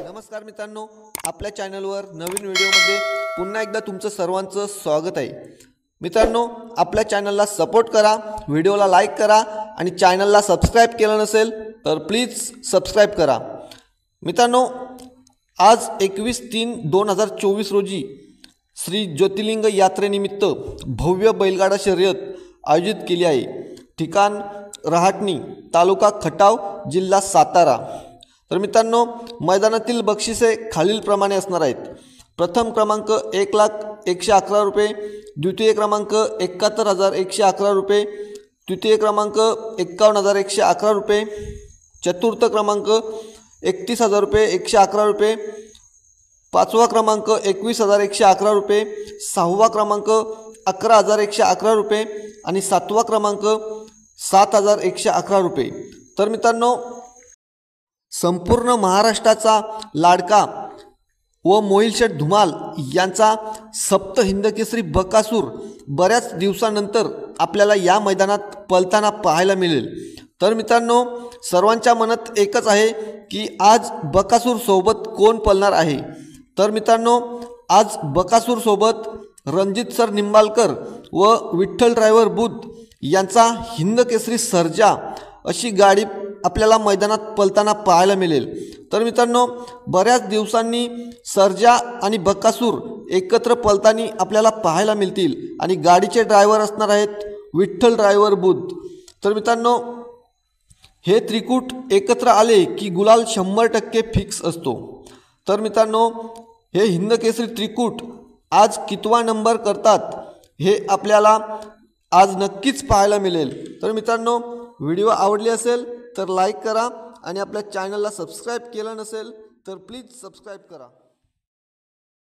नमस्कार मित्रांनो, आपल्या चॅनलवर नवीन व्हिडिओमध्ये पुन्हा एकदा तुमचं सर्वांचं स्वागत आहे। मित्रांनो, आपल्या चॅनलला सपोर्ट करा, व्हिडिओला लाईक करा आणि चॅनलला सबस्क्राइब केलं नसेल तर प्लीज सबस्क्राइब करा। मित्रांनो, आज 21/3/2024 रोजी श्री ज्योतिर्लिंग यात्रेनिमित्त भव्य बैलगाडा शर्यत आयोजित केली आहे। ठिकाण रहाटणी, तालुका खटाव, जिल्हा सातारा। तर मित्रांनो, मैदानातील बक्षिसे खालीलप्रमाणे असणार आहेत। प्रथम क्रमांक 1,01,11 रुपये, द्वितीय क्रमांक 71,111 रुपये, तृतीय क्रमांक 51,111 रुपये, चतुर्थ क्रमांक 31,111 रुपये, पाचवा क्रमांक 21,111 रुपये, सहावा क्रमांक 11,111 रुपये आणि सातवा क्रमांक 7,111 रुपये। तर मित्रांनो, संपूर्ण महाराष्ट्राचा लाडका व मोहिल शेठ धुमाल यांचा सप्त हिंदकेसरी बकासूर बऱ्याच दिवसानंतर आपल्याला या मैदानात पळताना पाहायला मिळेल। तर मित्रांनो, सर्वांच्या मनात एकच आहे की आज बकासूर सोबत कोण पळणार आहे। तर मित्रांनो, आज बकासूर सोबत रणजित सर निंबाळकर व विठ्ठल ड्रायव्हर बुध यांचा हिंदकेसरी सर्जा अशी गाडी आपल्याला मैदानात पळताना पाहायला मिळेल। तर मित्रांनो, बऱ्याच दिवसांनी सर्जा आणि बकासूर एकत्र पळताना आपल्याला पाहायला मिळतील आणि गाडीचे ड्रायव्हर असणार आहेत विठ्ठल ड्रायव्हर बुध। तर मित्रांनो, हे त्रिकूट एकत्र आले की गुलाल 100% फिक्स असतो। तर मित्रांनो, हे हिंदकेसरी त्रिकूट आज कितवा नंबर करतात हे आपल्याला आज नक्कीच पाहायला मिळेल। तर मित्रांनो, व्हिडिओ आवडली असेल तर लाईक करा आणि आपल्या चॅनलला सबस्क्राइब केलं नसेल तर प्लीज सबस्क्राइब करा।